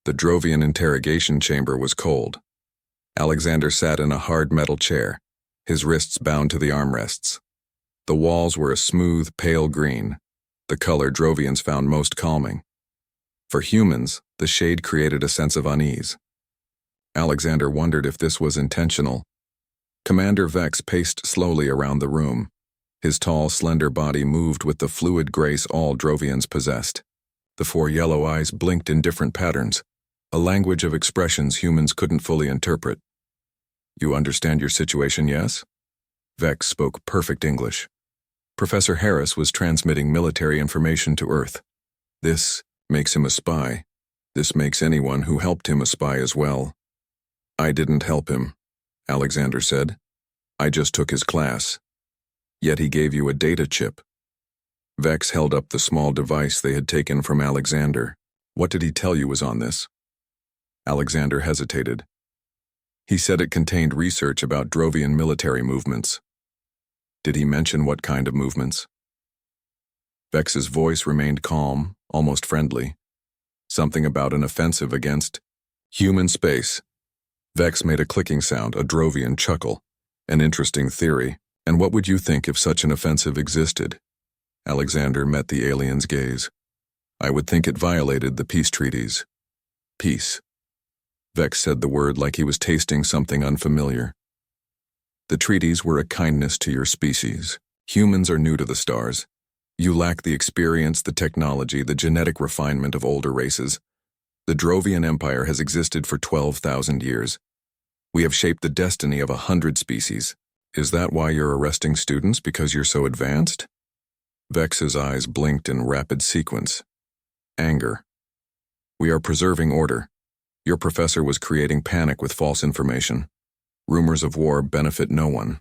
The Drovian interrogation chamber was cold. Alexander sat in a hard metal chair, his wrists bound to the armrests. The walls were a smooth, pale green, the color Drovians found most calming. For humans, the shade created a sense of unease. Alexander wondered if this was intentional. Commander Vex paced slowly around the room. His tall, slender body moved with the fluid grace all Drovians possessed. The 4 yellow eyes blinked in different patterns, a language of expressions humans couldn't fully interpret. "You understand your situation, yes?" Vex spoke perfect English. Professor Harris was transmitting military information to Earth. This makes him a spy. This makes anyone who helped him a spy as well. "I didn't help him," Alexander said. "I just took his class. Yet he gave you a data chip." Vex held up the small device they had taken from Alexander. "What did he tell you was on this?" Alexander hesitated. "He said it contained research about Drovian military movements." "Did he mention what kind of movements?" Vex's voice remained calm, almost friendly. "Something about an offensive against human space." Vex made a clicking sound, a Drovian chuckle. "An interesting theory. And what would you think if such an offensive existed?" Alexander met the alien's gaze. "I would think it violated the peace treaties." "Peace." Vex said the word like he was tasting something unfamiliar. "The treaties were a kindness to your species. Humans are new to the stars. You lack the experience, the technology, the genetic refinement of older races. The Drovian Empire has existed for 12,000 years. We have shaped the destiny of 100 species. Is that why you're arresting students, because you're so advanced?" Vex's eyes blinked in rapid sequence. Anger. "We are preserving order. Your professor was creating panic with false information. Rumors of war benefit no one.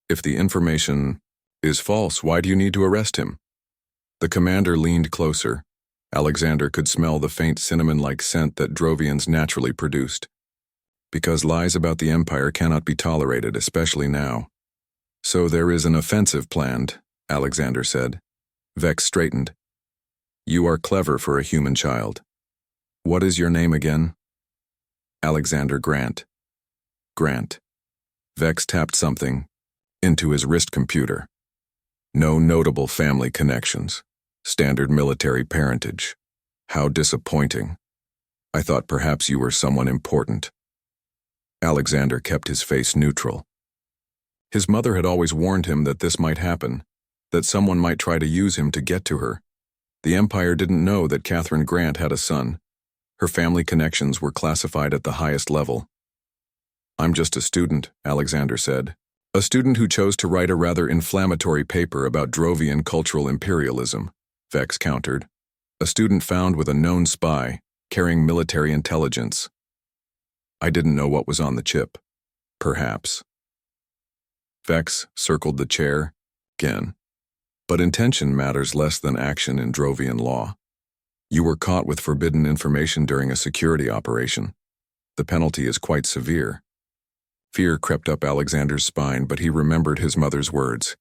If the information is false, why do you need to arrest him?" The commander leaned closer. Alexander could smell the faint cinnamon-like scent that Drovians naturally produced. "Because lies about the Empire cannot be tolerated, especially now." "So there is an offensive planned," Alexander said. Vex straightened. "You are clever for a human child. What is your name again?" "Alexander Grant." "Grant." Vex tapped something into his wrist computer. "No notable family connections. Standard military parentage. How disappointing. I thought perhaps you were someone important." Alexander kept his face neutral. His mother had always warned him that this might happen, that someone might try to use him to get to her. The Empire didn't know that Catherine Grant had a son. Her family connections were classified at the highest level. "I'm just a student," Alexander said. "A student who chose to write a rather inflammatory paper about Drovian cultural imperialism," Vex countered. "A student found with a known spy, carrying military intelligence. I didn't know what was on the chip. Perhaps." Vex circled the chair again. "But intention matters less than action in Drovian law. You were caught with forbidden information during a security operation. The penalty is quite severe." Fear crept up Alexander's spine, but he remembered his mother's words.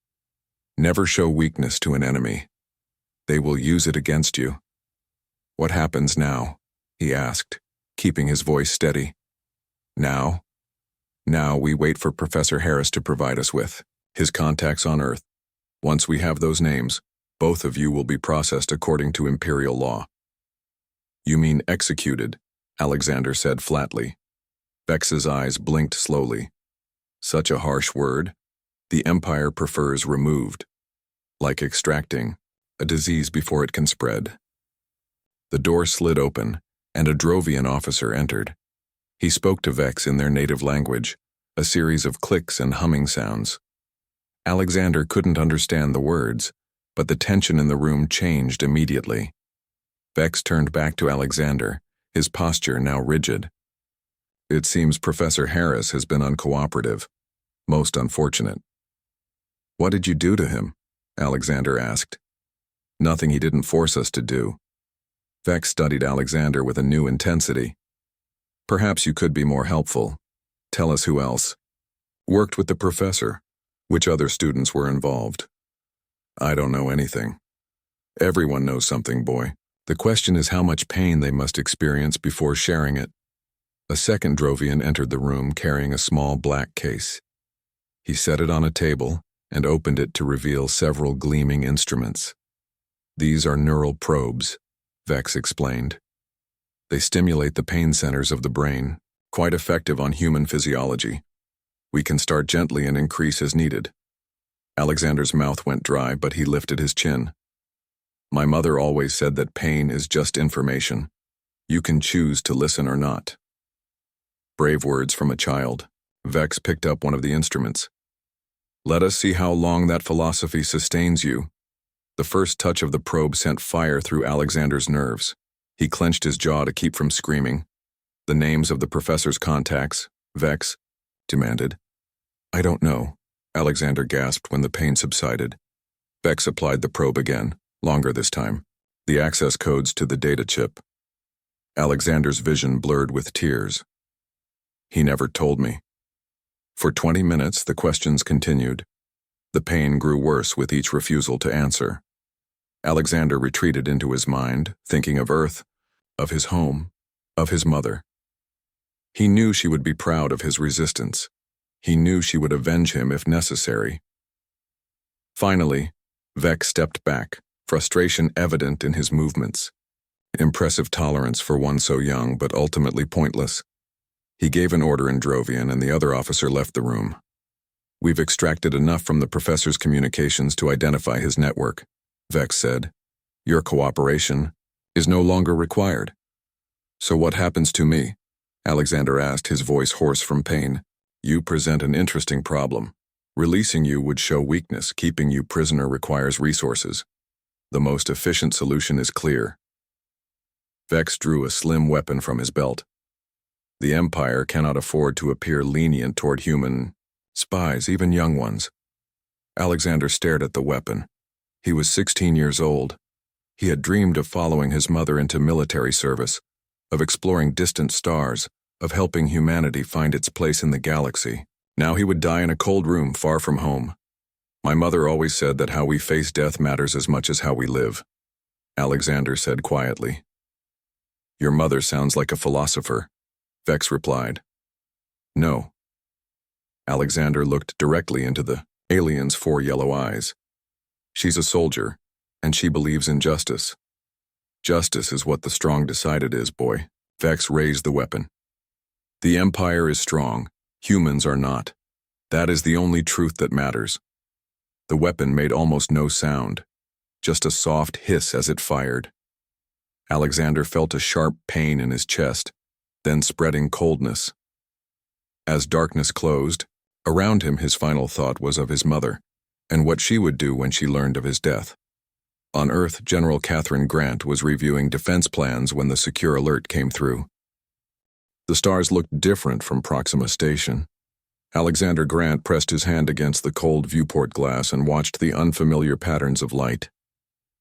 "Never show weakness to an enemy. They will use it against you." "What happens now?" he asked, keeping his voice steady. "Now? Now we wait for Professor Harris to provide us with his contacts on Earth. Once we have those names, both of you will be processed according to Imperial law." "You mean executed," Alexander said flatly. Vex's eyes blinked slowly. "Such a harsh word. The Empire prefers removed. Like extracting a disease before it can spread." The door slid open, and a Drovian officer entered. He spoke to Vex in their native language, a series of clicks and humming sounds. Alexander couldn't understand the words, but the tension in the room changed immediately. Vex turned back to Alexander, his posture now rigid. "It seems Professor Harris has been uncooperative. Most unfortunate." "What did you do to him?" Alexander asked. "Nothing he didn't force us to do." Vex studied Alexander with a new intensity. "Perhaps you could be more helpful. Tell us who else worked with the professor. Which other students were involved?" "I don't know anything." "Everyone knows something, boy. The question is how much pain they must experience before sharing it. A second Drovian entered the room carrying a small black case. He set it on a table and opened it to reveal several gleaming instruments. These are neural probes, Vex explained. They stimulate the pain centers of the brain, quite effective on human physiology. We can start gently and increase as needed. Alexander's mouth went dry, but he lifted his chin. My mother always said that pain is just information. You can choose to listen or not. Brave words from a child. Vex picked up one of the instruments. Let us see how long that philosophy sustains you. The first touch of the probe sent fire through Alexander's nerves. He clenched his jaw to keep from screaming. The names of the professor's contacts, Vex demanded. I don't know, Alexander gasped when the pain subsided. Vex applied the probe again, longer this time. The access codes to the data chip. Alexander's vision blurred with tears. He never told me. For 20 minutes, the questions continued. The pain grew worse with each refusal to answer. Alexander retreated into his mind, thinking of Earth, of his home, of his mother. He knew she would be proud of his resistance. He knew she would avenge him if necessary. Finally, Vex stepped back, frustration evident in his movements. Impressive tolerance for one so young, but ultimately pointless. He gave an order in Drovian, and the other officer left the room. We've extracted enough from the professor's communications to identify his network, Vex said. Your cooperation is no longer required. So what happens to me? Alexander asked, his voice hoarse from pain. You present an interesting problem. Releasing you would show weakness. Keeping you prisoner requires resources. The most efficient solution is clear. Vex drew a slim weapon from his belt. The Empire cannot afford to appear lenient toward human spies, even young ones. Alexander stared at the weapon. He was 16 years old. He had dreamed of following his mother into military service, of exploring distant stars, of helping humanity find its place in the galaxy. Now he would die in a cold room far from home. My mother always said that how we face death matters as much as how we live, Alexander said quietly. Your mother sounds like a philosopher, Vex replied. No. Alexander looked directly into the alien's 4 yellow eyes. She's a soldier, and she believes in justice. Justice is what the strong decide it is, boy. Vex raised the weapon. The Empire is strong. Humans are not. That is the only truth that matters. The weapon made almost no sound, just a soft hiss as it fired. Alexander felt a sharp pain in his chest, then spreading coldness. As darkness closed, around him his final thought was of his mother, and what she would do when she learned of his death. On Earth, General Catherine Grant was reviewing defense plans when the secure alert came through. The stars looked different from Proxima Station. Alexander Grant pressed his hand against the cold viewport glass and watched the unfamiliar patterns of light.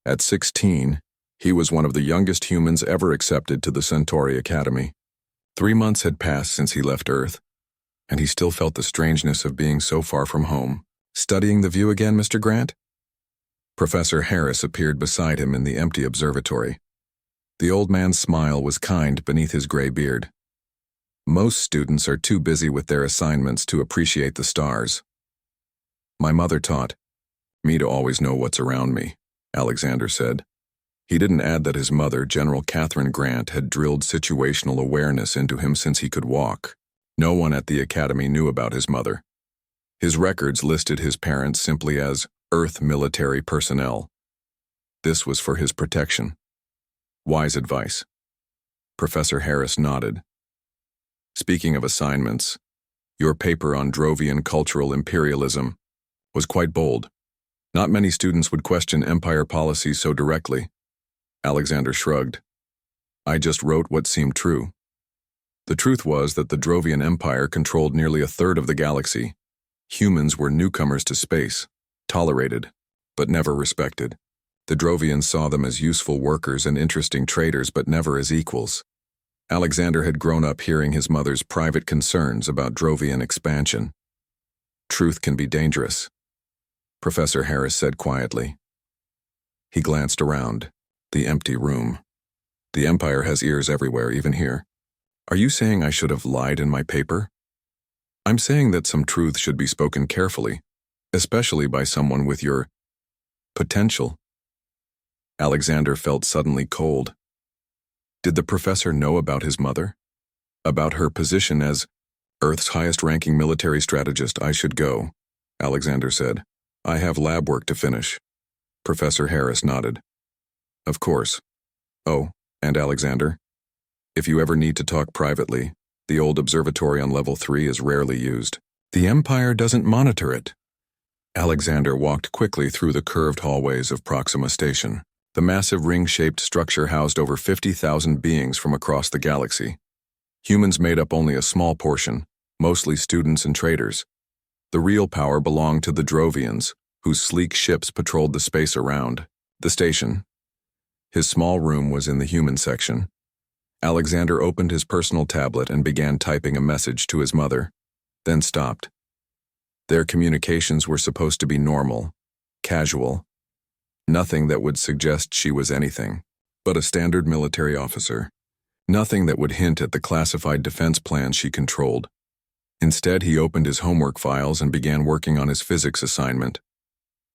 At 16, he was one of the youngest humans ever accepted to the Centauri Academy. 3 months had passed since he left Earth, and he still felt the strangeness of being so far from home. Studying the view again, Mr. Grant? Professor Harris appeared beside him in the empty observatory. The old man's smile was kind beneath his gray beard. Most students are too busy with their assignments to appreciate the stars. My mother taught me to always know what's around me, Alexander said. He didn't add that his mother, General Catherine Grant, had drilled situational awareness into him since he could walk. No one at the academy knew about his mother. His records listed his parents simply as Earth military personnel. This was for his protection. Wise advice. Professor Harris nodded. Speaking of assignments, your paper on Drovian cultural imperialism was quite bold. Not many students would question Empire policy so directly. Alexander shrugged. I just wrote what seemed true. The truth was that the Drovian Empire controlled nearly a third of the galaxy. Humans were newcomers to space, tolerated, but never respected. The Drovians saw them as useful workers and interesting traders, but never as equals. Alexander had grown up hearing his mother's private concerns about Drovian expansion. Truth can be dangerous, Professor Harris said quietly. He glanced around, the empty room. The Empire has ears everywhere, even here. Are you saying I should have lied in my paper? I'm saying that some truth should be spoken carefully, especially by someone with your potential. Alexander felt suddenly cold. Did the professor know about his mother? About her position as Earth's highest-ranking military strategist? I should go, Alexander said. I have lab work to finish. Professor Harris nodded. Of course. Oh, and Alexander, if you ever need to talk privately, the old observatory on level 3 is rarely used. The Empire doesn't monitor it. Alexander walked quickly through the curved hallways of Proxima Station. The massive ring-shaped structure housed over 50,000 beings from across the galaxy. Humans made up only a small portion, mostly students and traders. The real power belonged to the Drovians, whose sleek ships patrolled the space around the station. His small room was in the human section. Alexander opened his personal tablet and began typing a message to his mother, then stopped. Their communications were supposed to be normal, casual, nothing that would suggest she was anything but a standard military officer, nothing that would hint at the classified defense plan she controlled. Instead, he opened his homework files and began working on his physics assignment.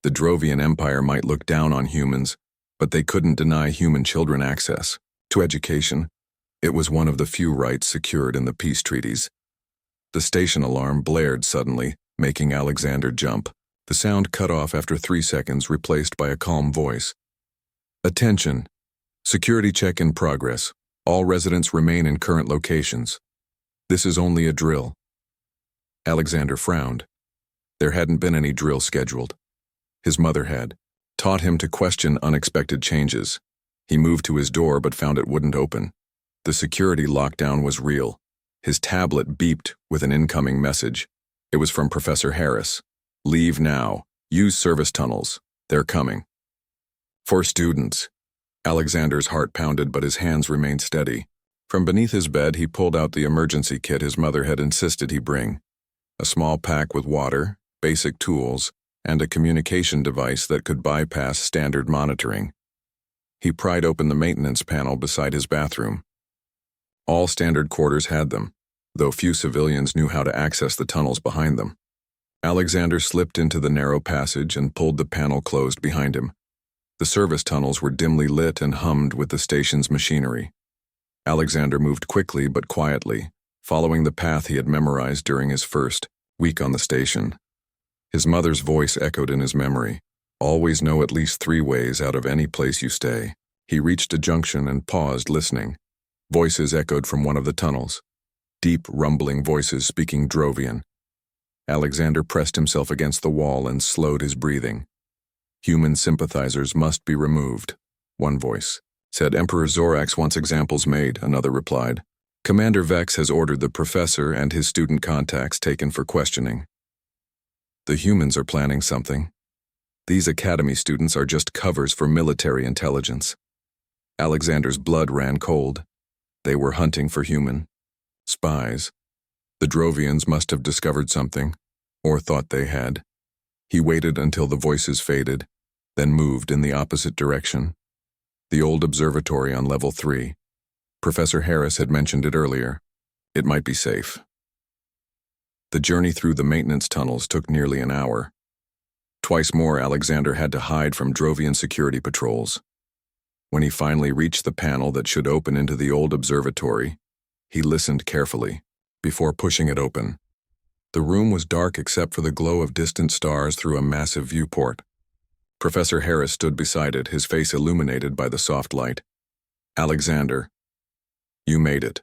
The Drovian Empire might look down on humans, but they couldn't deny human children access to education. It was one of the few rights secured in the peace treaties. The station alarm blared suddenly, making Alexander jump. The sound cut off after 3 seconds, replaced by a calm voice. Attention! Security check in progress. All residents remain in current locations. This is only a drill. Alexander frowned. There hadn't been any drill scheduled. His mother had taught him to question unexpected changes. He moved to his door but found it wouldn't open. The security lockdown was real. His tablet beeped with an incoming message. It was from Professor Harris. Leave now. Use service tunnels. They're coming. For students. Alexander's heart pounded, but his hands remained steady. From beneath his bed, he pulled out the emergency kit his mother had insisted he bring. A small pack with water, basic tools, and a communication device that could bypass standard monitoring. He pried open the maintenance panel beside his bathroom. All standard quarters had them, though few civilians knew how to access the tunnels behind them. Alexander slipped into the narrow passage and pulled the panel closed behind him. The service tunnels were dimly lit and hummed with the station's machinery. Alexander moved quickly but quietly, following the path he had memorized during his first week on the station. His mother's voice echoed in his memory. Always know at least 3 ways out of any place you stay. He reached a junction and paused, listening. Voices echoed from one of the tunnels. Deep, rumbling voices speaking Drovian. Alexander pressed himself against the wall and slowed his breathing. Human sympathizers must be removed, one voice said. Emperor Zorax wants examples made, another replied. Commander Vex has ordered the professor and his student contacts taken for questioning. The humans are planning something. These academy students are just covers for military intelligence. Alexander's blood ran cold. They were hunting for human spies. The Drovians must have discovered something, or thought they had. He waited until the voices faded, then moved in the opposite direction. The old observatory on level 3. Professor Harris had mentioned it earlier. It might be safe. The journey through the maintenance tunnels took nearly an hour. Twice more Alexander had to hide from Drovian security patrols. When he finally reached the panel that should open into the old observatory, he listened carefully before pushing it open. The room was dark except for the glow of distant stars through a massive viewport. Professor Harris stood beside it, his face illuminated by the soft light. Alexander, you made it.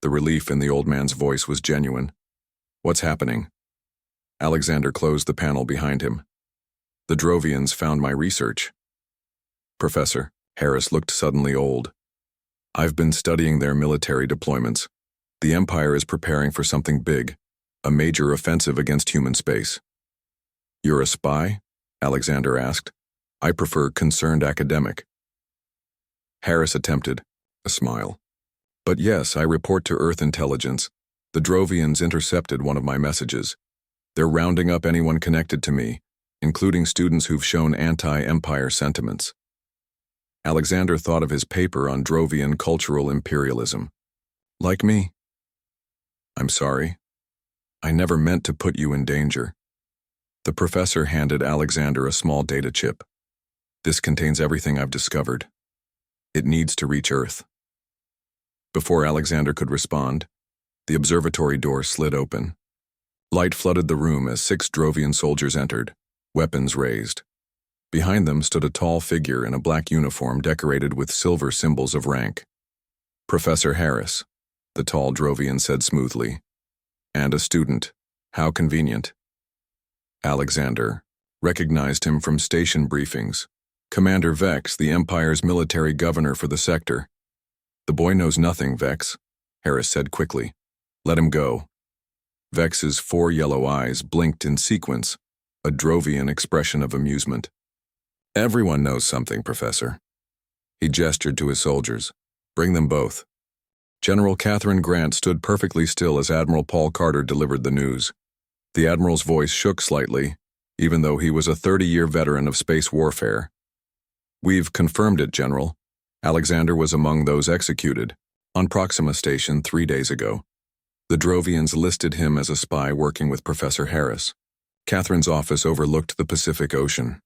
The relief in the old man's voice was genuine. What's happening? Alexander closed the panel behind him. The Drovians found my research. Professor, Harris looked suddenly old. I've been studying their military deployments. The Empire is preparing for something big, a major offensive against human space. You're a spy? Alexander asked. I prefer concerned academic. Harris attempted a smile. But yes, I report to Earth intelligence. The Drovians intercepted one of my messages. They're rounding up anyone connected to me, including students who've shown anti-Empire sentiments. Alexander thought of his paper on Drovian cultural imperialism. Like me? I'm sorry. I never meant to put you in danger. The professor handed Alexander a small data chip. This contains everything I've discovered. It needs to reach Earth. Before Alexander could respond, the observatory door slid open. Light flooded the room as 6 Drovian soldiers entered, weapons raised. Behind them stood a tall figure in a black uniform decorated with silver symbols of rank. Professor Harris, the tall Drovian said smoothly. And a student. How convenient. Alexander recognized him from station briefings. Commander Vex, the Empire's military governor for the sector. The boy knows nothing, Vex, Harris said quickly. Let him go. Vex's 4 yellow eyes blinked in sequence, a Drovian expression of amusement. Everyone knows something, Professor. He gestured to his soldiers. Bring them both. General Catherine Grant stood perfectly still as Admiral Paul Carter delivered the news. The Admiral's voice shook slightly, even though he was a 30-year veteran of space warfare. We've confirmed it, General. Alexander was among those executed, on Proxima Station 3 days ago. The Drovians listed him as a spy working with Professor Harris. Catherine's office overlooked the Pacific Ocean.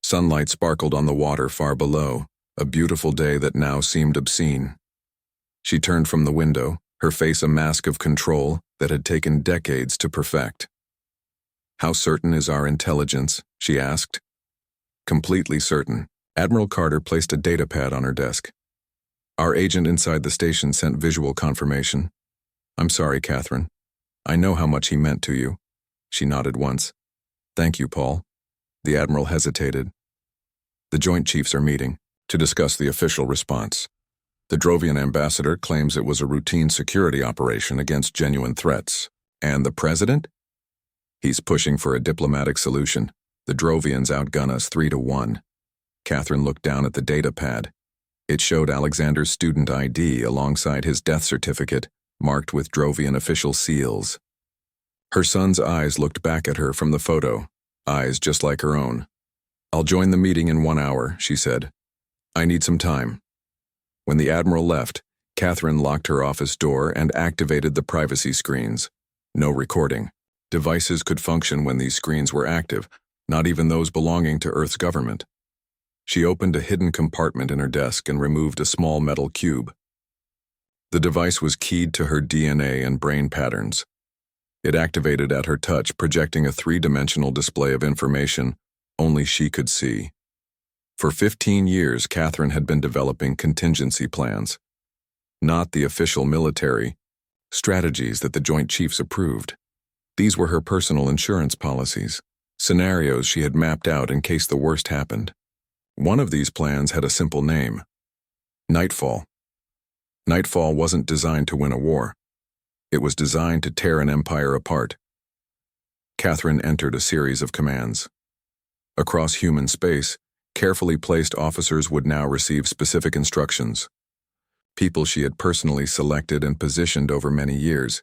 Sunlight sparkled on the water far below, a beautiful day that now seemed obscene. She turned from the window, her face a mask of control that had taken decades to perfect. How certain is our intelligence? She asked. Completely certain. Admiral Carter placed a data pad on her desk. Our agent inside the station sent visual confirmation. I'm sorry, Catherine. I know how much he meant to you. She nodded once. Thank you, Paul. The Admiral hesitated. The Joint Chiefs are meeting to discuss the official response. The Drovian ambassador claims it was a routine security operation against genuine threats. And the President? He's pushing for a diplomatic solution. The Drovians outgun us 3-1. Catherine looked down at the data pad. It showed Alexander's student ID alongside his death certificate, marked with Drovian official seals. Her son's eyes looked back at her from the photo, eyes just like her own. I'll join the meeting in 1 hour, she said. I need some time. When the Admiral left, Catherine locked her office door and activated the privacy screens. No recording. Devices could function when these screens were active, not even those belonging to Earth's government. She opened a hidden compartment in her desk and removed a small metal cube. The device was keyed to her DNA and brain patterns. It activated at her touch, projecting a 3-dimensional display of information only she could see. For 15 years, Catherine had been developing contingency plans. Not the official military strategies that the Joint Chiefs approved. These were her personal insurance policies, scenarios she had mapped out in case the worst happened. One of these plans had a simple name: Nightfall. Nightfall wasn't designed to win a war. It was designed to tear an empire apart. Catherine entered a series of commands. Across human space, carefully placed officers would now receive specific instructions. People she had personally selected and positioned over many years.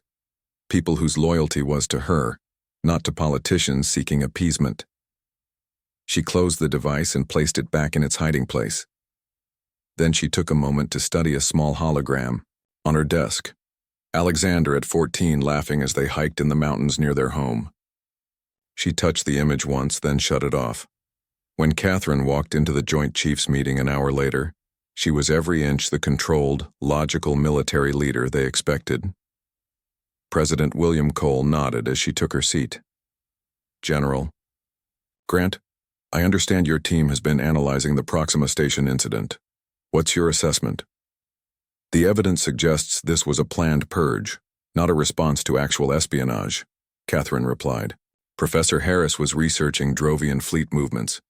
People whose loyalty was to her, not to politicians seeking appeasement. She closed the device and placed it back in its hiding place. Then she took a moment to study a small hologram on her desk. Alexander at 14 laughing as they hiked in the mountains near their home. She touched the image once, then shut it off. When Catherine walked into the Joint Chiefs meeting an hour later, she was every inch the controlled, logical military leader they expected. President William Cole nodded as she took her seat. General Grant, I understand your team has been analyzing the Proxima Station incident. What's your assessment? The evidence suggests this was a planned purge, not a response to actual espionage, Catherine replied. Professor Harris was researching Drovian fleet movements.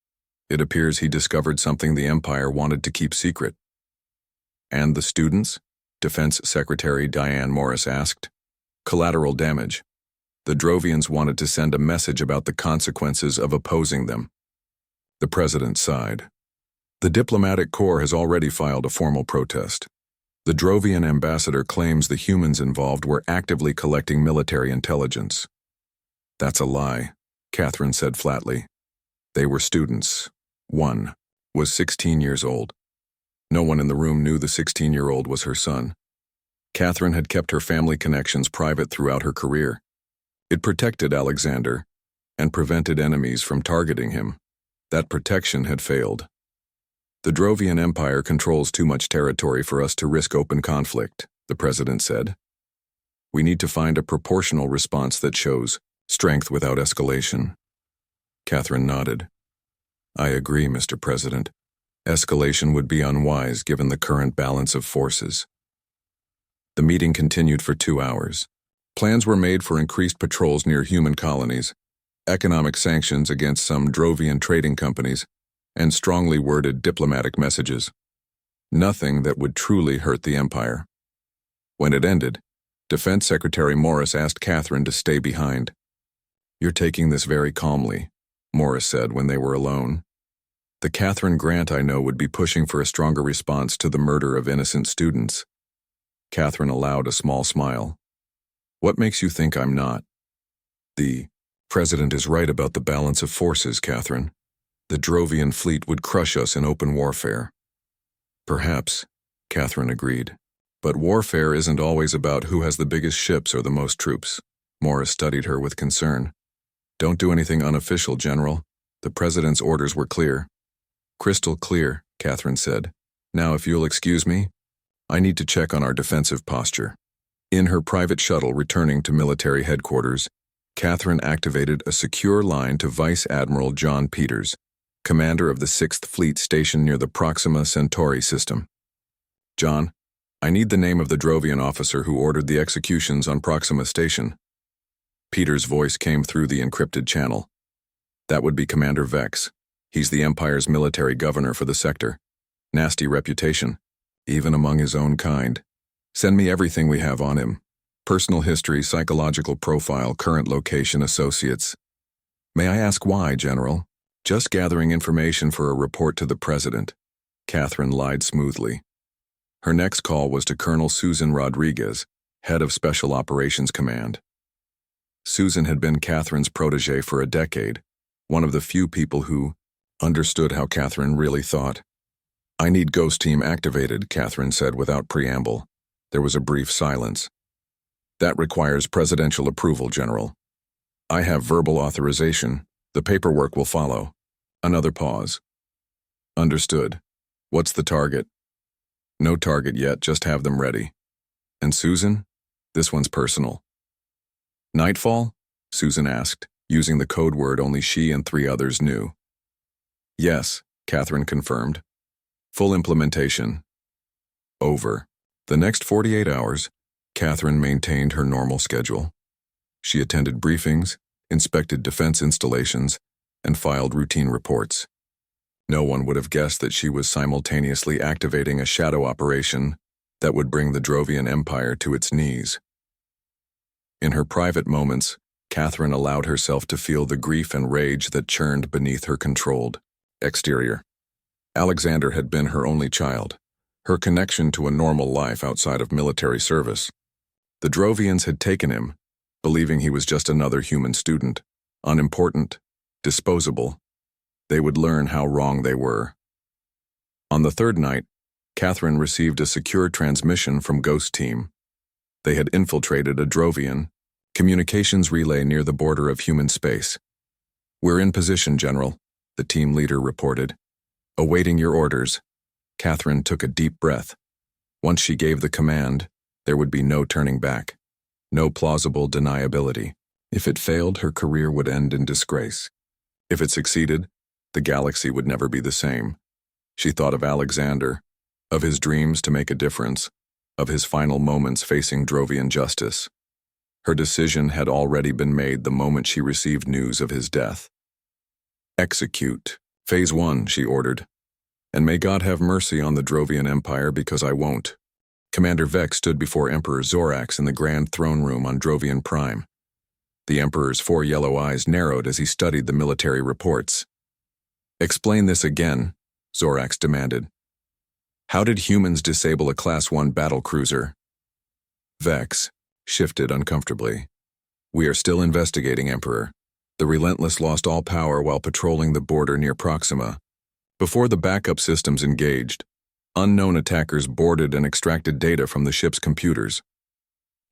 It appears he discovered something the Empire wanted to keep secret. And the students? Defense Secretary Diane Morris asked. Collateral damage. The Drovians wanted to send a message about the consequences of opposing them. The President sighed. The diplomatic corps has already filed a formal protest. The Drovian ambassador claims the humans involved were actively collecting military intelligence. That's a lie, Catherine said flatly. They were students. One was 16 years old. No one in the room knew the 16-year-old was her son. Catherine had kept her family connections private throughout her career. It protected Alexander and prevented enemies from targeting him. That protection had failed. The Drovian Empire controls too much territory for us to risk open conflict, the president said. We need to find a proportional response that shows strength without escalation. Catherine nodded. I agree, Mr. President. Escalation would be unwise given the current balance of forces. The meeting continued for 2 hours. Plans were made for increased patrols near human colonies, economic sanctions against some Drovian trading companies, and strongly worded diplomatic messages. Nothing that would truly hurt the Empire. When it ended, Defense Secretary Morris asked Catherine to stay behind. You're taking this very calmly, Morris said when they were alone. The Catherine Grant I know would be pushing for a stronger response to the murder of innocent students. Catherine allowed a small smile. What makes you think I'm not? The president is right about the balance of forces, Catherine. The Drovian fleet would crush us in open warfare. Perhaps, Catherine agreed. But warfare isn't always about who has the biggest ships or the most troops. Morris studied her with concern. Don't do anything unofficial, General. The president's orders were clear. Crystal clear, Catherine said. Now, if you'll excuse me, I need to check on our defensive posture. In her private shuttle returning to military headquarters, Catherine activated a secure line to Vice Admiral John Peters, commander of the 6th Fleet stationed near the Proxima Centauri system. John, I need the name of the Drovian officer who ordered the executions on Proxima Station. Peters' voice came through the encrypted channel. That would be Commander Vex. He's the Empire's military governor for the sector. Nasty reputation, even among his own kind. Send me everything we have on him. Personal history, psychological profile, current location, associates. May I ask why, General? Just gathering information for a report to the President. Catherine lied smoothly. Her next call was to Colonel Susan Rodriguez, head of Special Operations Command. Susan had been Catherine's protege for a decade, one of the few people who understood how Catherine really thought. I need Ghost Team activated, Catherine said without preamble. There was a brief silence. That requires presidential approval, General. I have verbal authorization. The paperwork will follow. Another pause. Understood. What's the target? No target yet, just have them ready. And Susan? This one's personal. Nightfall? Susan asked, using the code word only she and 3 others knew. Yes, Catherine confirmed. Full implementation. Over. The next 48 hours, Catherine maintained her normal schedule. She attended briefings, inspected defense installations, and filed routine reports. No one would have guessed that she was simultaneously activating a shadow operation that would bring the Drovian Empire to its knees. In her private moments, Catherine allowed herself to feel the grief and rage that churned beneath her controlled exterior. Alexander had been her only child, her connection to a normal life outside of military service. The Drovians had taken him, believing he was just another human student, unimportant, disposable. They would learn how wrong they were. On the 3rd night, Catherine received a secure transmission from Ghost Team. They had infiltrated a Drovian communications relay near the border of human space. We're in position, General, the team leader reported. Awaiting your orders. Catherine took a deep breath. Once she gave the command, there would be no turning back. No plausible deniability. If it failed, her career would end in disgrace. If it succeeded, the galaxy would never be the same. She thought of Alexander, of his dreams to make a difference, of his final moments facing Drovian justice. Her decision had already been made the moment she received news of his death. Execute. Phase 1, she ordered. And may God have mercy on the Drovian Empire because I won't. Commander Vex stood before Emperor Zorax in the Grand Throne Room on Drovian Prime. The Emperor's 4 yellow eyes narrowed as he studied the military reports. Explain this again, Zorax demanded. How did humans disable a Class 1 battlecruiser? Vex shifted uncomfortably. We are still investigating, Emperor. The Relentless lost all power while patrolling the border near Proxima. Before the backup systems engaged, Unknown attackers boarded and extracted data from the ship's computers.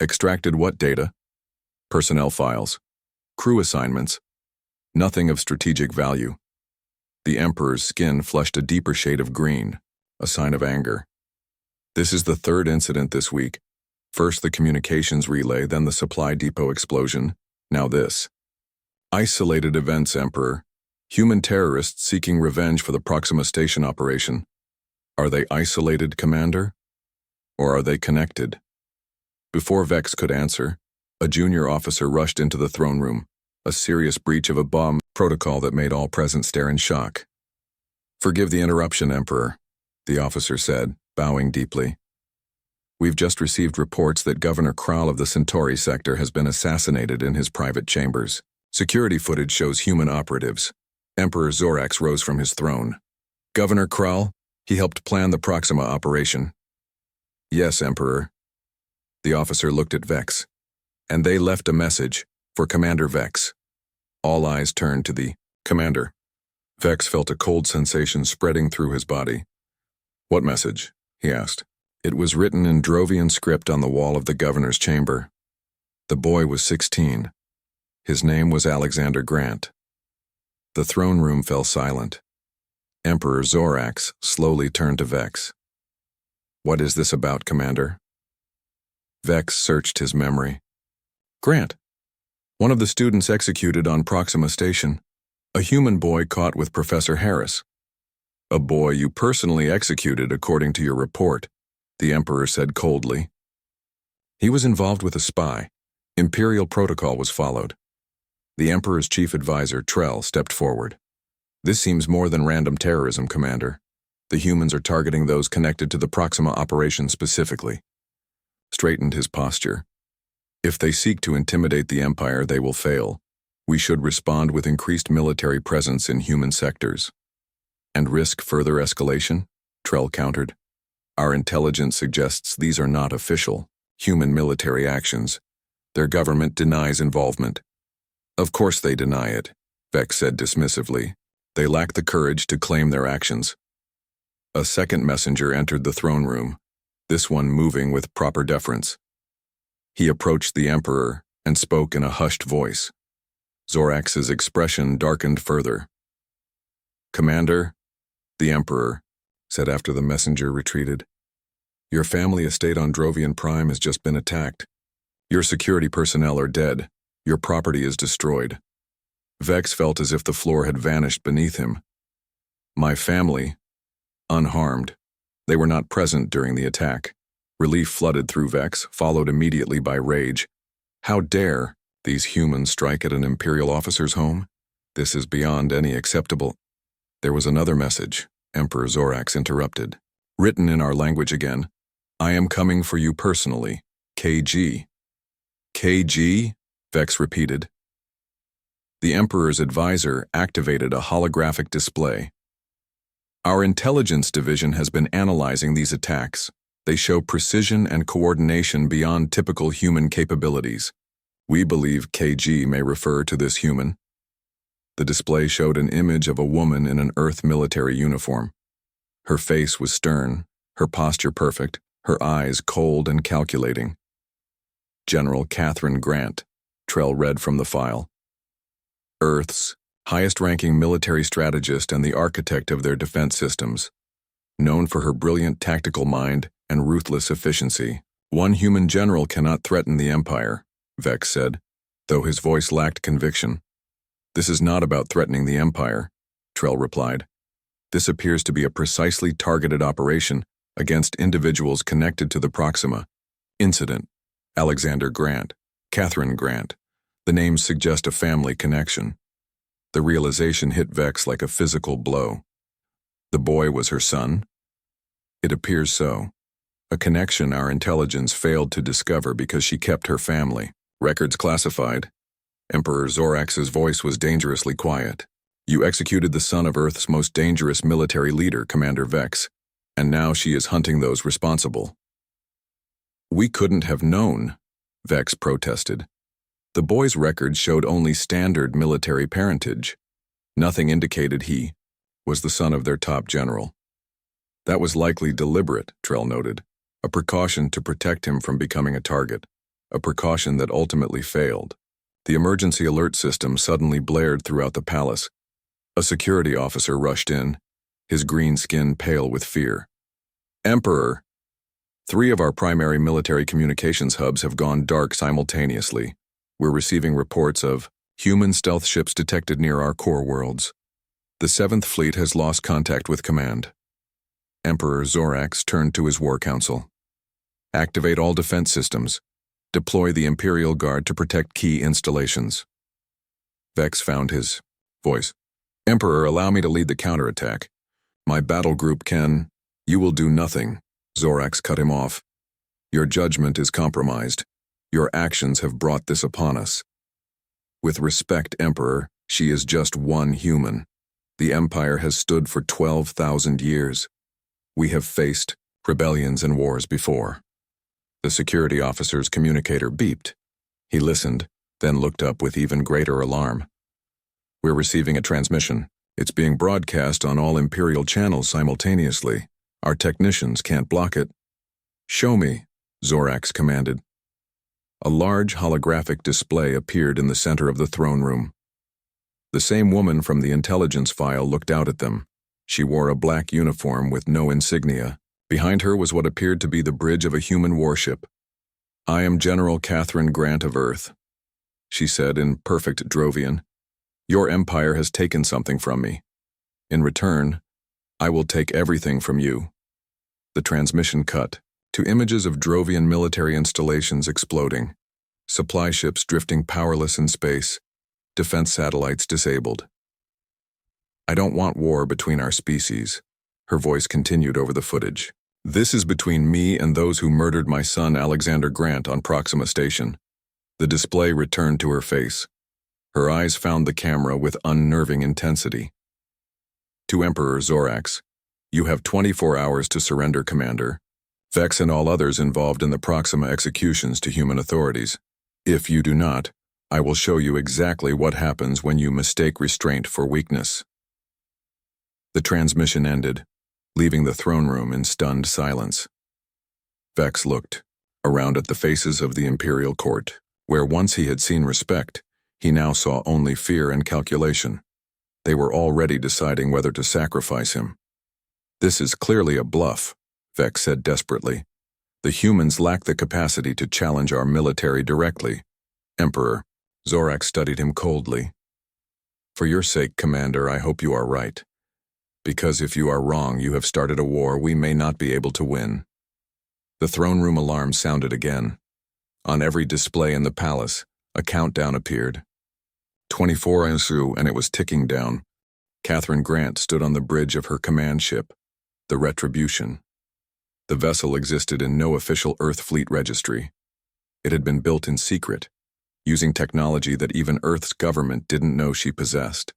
Extracted what data? Personnel files, crew assignments, nothing of strategic value. The Emperor's skin flushed a deeper shade of green, a sign of anger. This is the third incident this week. First the communications relay, then the supply depot explosion, now this. Isolated events, Emperor. Human terrorists seeking revenge for the Proxima Station operation. Are they isolated, Commander? Or are they connected? Before Vex could answer, a junior officer rushed into the throne room, a serious breach of a bomb protocol that made all present stare in shock. Forgive the interruption, Emperor, the officer said, bowing deeply. We've just received reports that Governor Krall of the Centauri sector has been assassinated in his private chambers. Security footage shows human operatives. Emperor Zorax rose from his throne. Governor Krall? He helped plan the Proxima operation. Yes, Emperor. The officer looked at Vex. And they left a message for Commander Vex. All eyes turned to the Commander. Vex felt a cold sensation spreading through his body. What message? He asked. It was written in Drovian script on the wall of the governor's chamber. The boy was 16. His name was Alexander Grant. The throne room fell silent. Emperor Zorax slowly turned to Vex. What is this about, Commander? Vex searched his memory. Grant. One of the students executed on Proxima Station. A human boy caught with Professor Harris. A boy you personally executed according to your report, the Emperor said coldly. He was involved with a spy. Imperial protocol was followed. The Emperor's chief advisor, Trell, stepped forward. This seems more than random terrorism, Commander. The humans are targeting those connected to the Proxima operation specifically. Straightened his posture. If they seek to intimidate the Empire, they will fail. We should respond with increased military presence in human sectors. And risk further escalation? Trell countered. Our intelligence suggests these are not official, human military actions. Their government denies involvement. Of course they deny it, Vex said dismissively. They lack the courage to claim their actions. A second messenger entered the throne room, this one moving with proper deference. He approached the Emperor and spoke in a hushed voice. Zorax's expression darkened further. Commander, the Emperor said after the messenger retreated. Your family estate on Drovian Prime has just been attacked. Your security personnel are dead. Your property is destroyed. Vex felt as if the floor had vanished beneath him. My family, unharmed. They were not present during the attack. Relief flooded through Vex, followed immediately by rage. How dare these humans strike at an Imperial officer's home? This is beyond any acceptable. There was another message, Emperor Zorax interrupted. Written in our language again. I am coming for you personally, KG. KG? Vex repeated. The Emperor's advisor activated a holographic display. Our intelligence division has been analyzing these attacks. They show precision and coordination beyond typical human capabilities. We believe KG may refer to this human. The display showed an image of a woman in an Earth military uniform. Her face was stern, her posture perfect, her eyes cold and calculating. General Catherine Grant, Trell read from the file. Earth's highest-ranking military strategist and the architect of their defense systems. Known for her brilliant tactical mind and ruthless efficiency. One human general cannot threaten the Empire, Vex said, though his voice lacked conviction. This is not about threatening the Empire, Trell replied. This appears to be a precisely targeted operation against individuals connected to the Proxima incident. Alexander Grant, Catherine Grant. The names suggest a family connection. The realization hit Vex like a physical blow. The boy was her son? It appears so. A connection our intelligence failed to discover because she kept her family. Records classified. Emperor Zorax's voice was dangerously quiet. You executed the son of Earth's most dangerous military leader, Commander Vex, and now she is hunting those responsible. We couldn't have known, Vex protested. The boy's records showed only standard military parentage. Nothing indicated he was the son of their top general. That was likely deliberate, Trell noted. A precaution to protect him from becoming a target. A precaution that ultimately failed. The emergency alert system suddenly blared throughout the palace. A security officer rushed in, his green skin pale with fear. Emperor! 3 of our primary military communications hubs have gone dark simultaneously. We're receiving reports of human stealth ships detected near our core worlds. The 7th Fleet has lost contact with command. Emperor Zorax turned to his war council. Activate all defense systems. Deploy the Imperial Guard to protect key installations. Vex found his voice. Emperor, allow me to lead the counterattack. My battle group can. You will do nothing. Zorax cut him off. Your judgment is compromised. Your actions have brought this upon us. With respect, Emperor, she is just one human. The Empire has stood for 12,000 years. We have faced rebellions and wars before. The security officer's communicator beeped. He listened, then looked up with even greater alarm. We're receiving a transmission. It's being broadcast on all Imperial channels simultaneously. Our technicians can't block it. Show me, Zorax commanded. A large holographic display appeared in the center of the throne room. The same woman from the intelligence file looked out at them. She wore a black uniform with no insignia. Behind her was what appeared to be the bridge of a human warship. I am General Catherine Grant of Earth, she said in perfect Drovian. Your empire has taken something from me. In return, I will take everything from you. The transmission cut to images of Drovian military installations exploding, supply ships drifting powerless in space, defense satellites disabled. I don't want war between our species, her voice continued over the footage. This is between me and those who murdered my son Alexander Grant on Proxima Station. The display returned to her face. Her eyes found the camera with unnerving intensity. To Emperor Zorax, you have 24 hours to surrender, Commander. Vex and all others involved in the Proxima executions to human authorities. If you do not, I will show you exactly what happens when you mistake restraint for weakness. The transmission ended, leaving the throne room in stunned silence. Vex looked around at the faces of the Imperial Court, where once he had seen respect, he now saw only fear and calculation. They were already deciding whether to sacrifice him. This is clearly a bluff, Vex said desperately. The humans lack the capacity to challenge our military directly. Emperor, Zorax studied him coldly. For your sake, Commander, I hope you are right. Because if you are wrong, you have started a war we may not be able to win. The throne room alarm sounded again. On every display in the palace, a countdown appeared. 24 ensued, and it was ticking down. Catherine Grant stood on the bridge of her command ship, the Retribution. The vessel existed in no official Earth fleet registry. It had been built in secret, using technology that even Earth's government didn't know she possessed.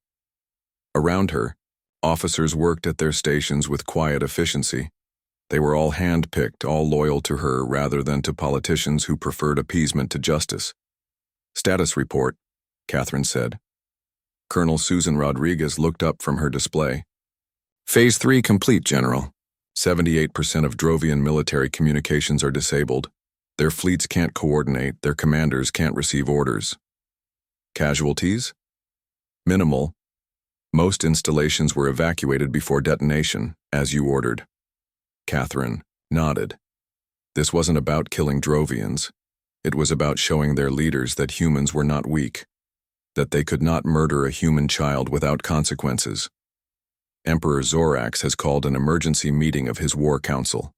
Around her, officers worked at their stations with quiet efficiency. They were all hand-picked, all loyal to her rather than to politicians who preferred appeasement to justice. Status report, Catherine said. Colonel Susan Rodriguez looked up from her display. Phase 3 complete, General. 78% of Drovian military communications are disabled. Their fleets can't coordinate, their commanders can't receive orders. Casualties? Minimal. Most installations were evacuated before detonation, as you ordered. Catherine nodded. This wasn't about killing Drovians. It was about showing their leaders that humans were not weak, that they could not murder a human child without consequences. Emperor Zorax has called an emergency meeting of his war council.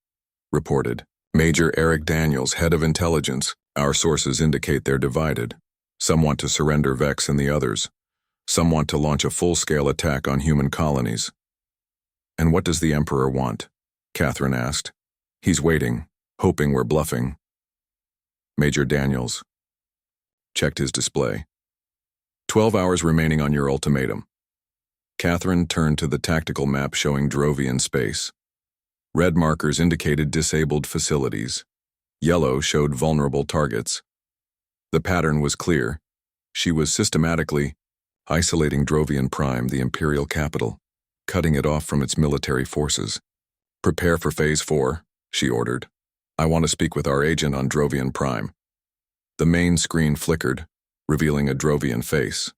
Reported. Major Eric Daniels, head of intelligence. Our sources indicate they're divided. Some want to surrender Vex and the others. Some want to launch a full-scale attack on human colonies. And what does the Emperor want? Catherine asked. He's waiting, hoping we're bluffing. Major Daniels checked his display. 12 hours remaining on your ultimatum. Catherine turned to the tactical map showing Drovian space. Red markers indicated disabled facilities. Yellow showed vulnerable targets. The pattern was clear. She was systematically isolating Drovian Prime, the imperial capital, cutting it off from its military forces. Prepare for Phase 4, she ordered. I want to speak with our agent on Drovian Prime. The main screen flickered, revealing a Drovian face.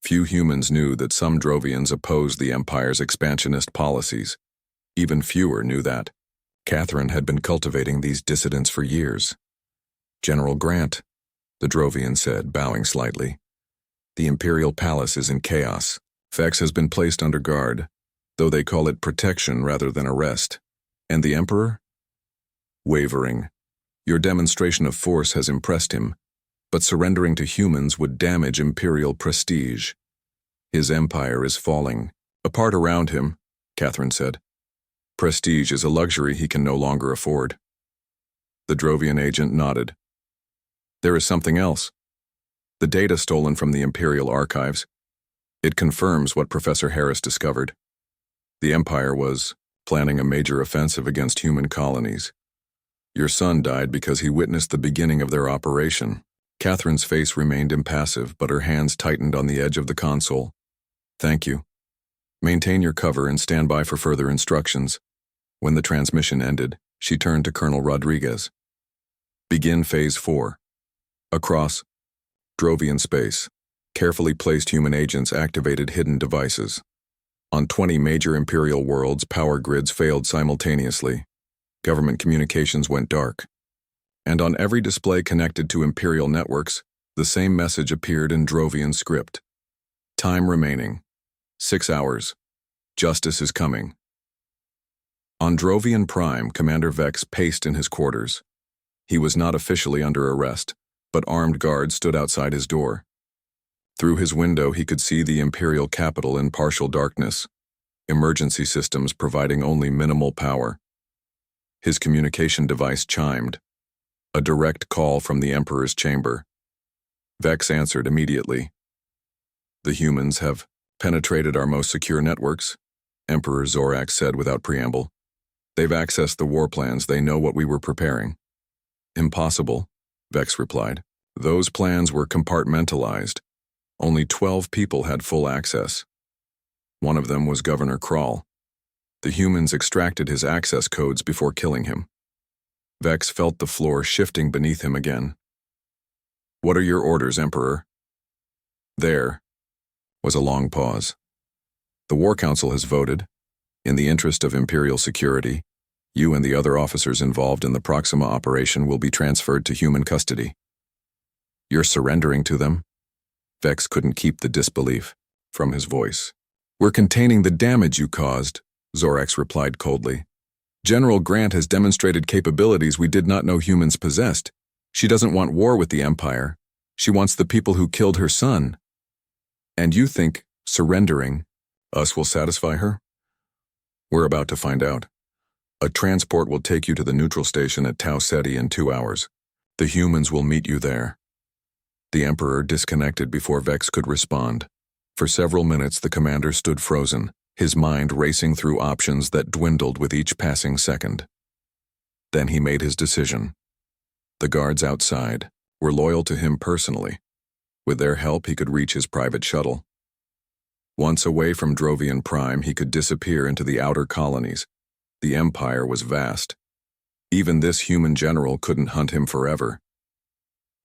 Few humans knew that some Drovians opposed the Empire's expansionist policies. Even fewer knew that. Catherine had been cultivating these dissidents for years. General Grant, the Drovian said, bowing slightly. The Imperial Palace is in chaos. Vex has been placed under guard, though they call it protection rather than arrest. And the Emperor? Wavering. Your demonstration of force has impressed him, but surrendering to humans would damage Imperial prestige. His empire is falling. Apart around him, Catherine said. Prestige is a luxury he can no longer afford. The Drovian agent nodded. There is something else. The data stolen from the Imperial archives. It confirms what Professor Harris discovered. The Empire was planning a major offensive against human colonies. Your son died because he witnessed the beginning of their operation. Catherine's face remained impassive, but her hands tightened on the edge of the console. Thank you. Maintain your cover and stand by for further instructions. When the transmission ended, she turned to Colonel Rodriguez. Begin Phase 4. Across Drovian space, carefully placed human agents activated hidden devices. On 20 major Imperial worlds, power grids failed simultaneously. Government communications went dark. And on every display connected to Imperial networks, the same message appeared in Drovian script. Time remaining. 6 hours. Justice is coming. On Drovian Prime, Commander Vex paced in his quarters. He was not officially under arrest, but armed guards stood outside his door. Through his window he could see the Imperial capital in partial darkness, emergency systems providing only minimal power. His communication device chimed, a direct call from the Emperor's chamber. Vex answered immediately. The humans have penetrated our most secure networks, Emperor Zorak said without preamble. They've accessed the war plans, they know what we were preparing. Impossible, Vex replied. Those plans were compartmentalized. Only 12 people had full access. One of them was Governor Krall. The humans extracted his access codes before killing him. Vex felt the floor shifting beneath him again. What are your orders, Emperor? There was a long pause. The War Council has voted. In the interest of Imperial security, you and the other officers involved in the Proxima operation will be transferred to human custody. You're surrendering to them? Vex couldn't keep the disbelief from his voice. We're containing the damage you caused, Zorax replied coldly. General Grant has demonstrated capabilities we did not know humans possessed. She doesn't want war with the Empire. She wants the people who killed her son. And you think surrendering us will satisfy her? We're about to find out. A transport will take you to the neutral station at Tau Ceti in 2 hours. The humans will meet you there. The Emperor disconnected before Vex could respond. For several minutes the commander stood frozen, his mind racing through options that dwindled with each passing second. Then he made his decision. The guards outside were loyal to him personally. With their help he could reach his private shuttle. Once away from Drovian Prime he could disappear into the outer colonies. The Empire was vast. Even this human general couldn't hunt him forever.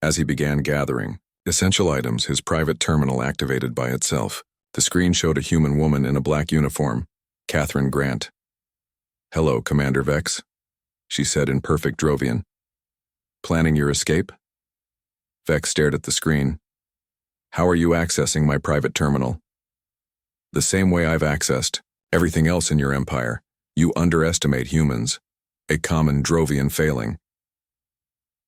As he began gathering essential items, his private terminal activated by itself. The screen showed a human woman in a black uniform, Catherine Grant. Hello, Commander Vex, she said in perfect Drovian. Planning your escape? Vex stared at the screen. How are you accessing my private terminal? The same way I've accessed everything else in your empire. You underestimate humans, a common Drovian failing.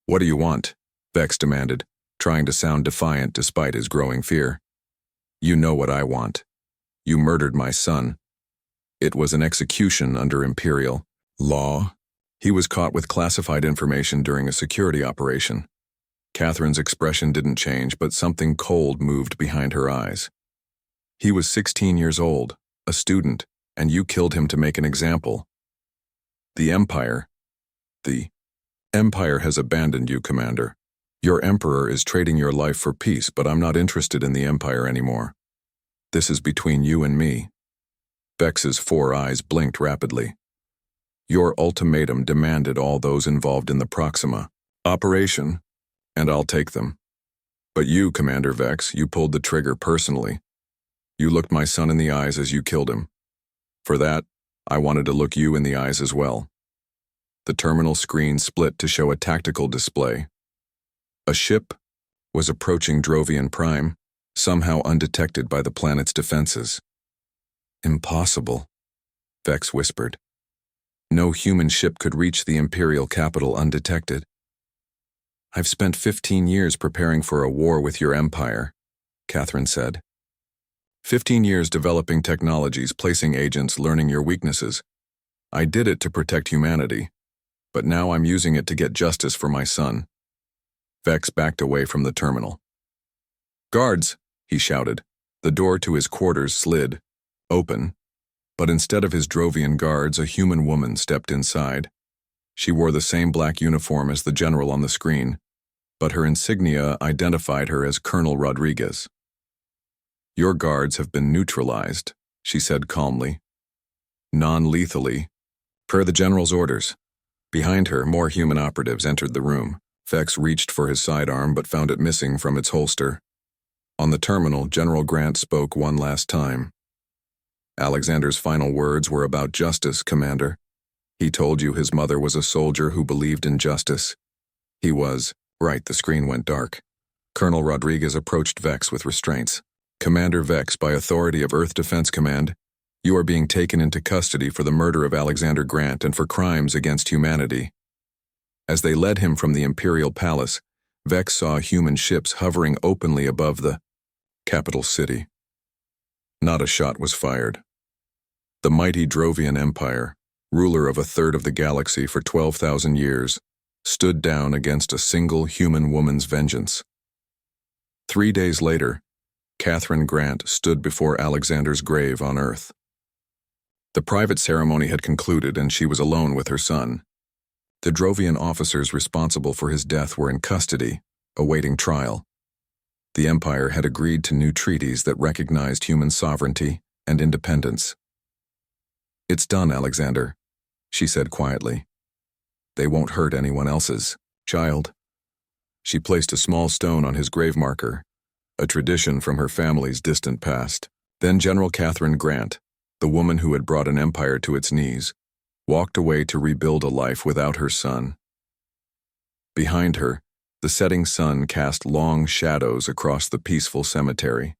What do you want? Vex demanded, trying to sound defiant despite his growing fear. You know what I want. You murdered my son. It was an execution under Imperial law. He was caught with classified information during a security operation. Catherine's expression didn't change, but something cold moved behind her eyes. He was 16 years old, a student, and you killed him to make an example. The Empire has abandoned you, Commander. Your Emperor is trading your life for peace, but I'm not interested in the Empire anymore. This is between you and me. Vex's 4 eyes blinked rapidly. Your ultimatum demanded all those involved in the Proxima operation, and I'll take them. But you, Commander Vex, you pulled the trigger personally. You looked my son in the eyes as you killed him. For that, I wanted to look you in the eyes as well. The terminal screen split to show a tactical display. A ship was approaching Drovian Prime, somehow undetected by the planet's defenses. Impossible, Vex whispered. No human ship could reach the Imperial capital undetected. I've spent 15 years preparing for a war with your empire, Catherine said. 15 years developing technologies, placing agents, learning your weaknesses. I did it to protect humanity, but now I'm using it to get justice for my son. Vex backed away from the terminal. Guards, he shouted. The door to his quarters slid open, but instead of his Drovian guards, a human woman stepped inside. She wore the same black uniform as the general on the screen, but her insignia identified her as Colonel Rodriguez. Your guards have been neutralized, she said calmly. Non-lethally, per the general's orders. Behind her, more human operatives entered the room. Vex reached for his sidearm but found it missing from its holster. On the terminal, General Grant spoke one last time. Alexander's final words were about justice, Commander. He told you his mother was a soldier who believed in justice. He was. Right, the screen went dark. Colonel Rodriguez approached Vex with restraints. Commander Vex, by authority of Earth Defense Command, you are being taken into custody for the murder of Alexander Grant and for crimes against humanity. As they led him from the Imperial Palace, Vex saw human ships hovering openly above the capital city. Not a shot was fired. The mighty Drovian Empire, ruler of a third of the galaxy for 12,000 years, stood down against a single human woman's vengeance. 3 days later, Catherine Grant stood before Alexander's grave on Earth. The private ceremony had concluded and she was alone with her son. The Drovian officers responsible for his death were in custody, awaiting trial. The Empire had agreed to new treaties that recognized human sovereignty and independence. It's done, Alexander, she said quietly. They won't hurt anyone else's child. She placed a small stone on his grave marker, a tradition from her family's distant past. Then General Catherine Grant, the woman who had brought an empire to its knees, walked away to rebuild a life without her son. Behind her, the setting sun cast long shadows across the peaceful cemetery.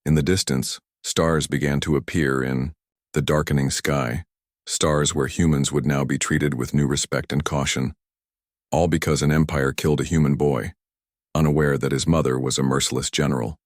In the distance, stars began to appear in the darkening sky, stars where humans would now be treated with new respect and caution, all because an empire killed a human boy, unaware that his mother was a merciless general.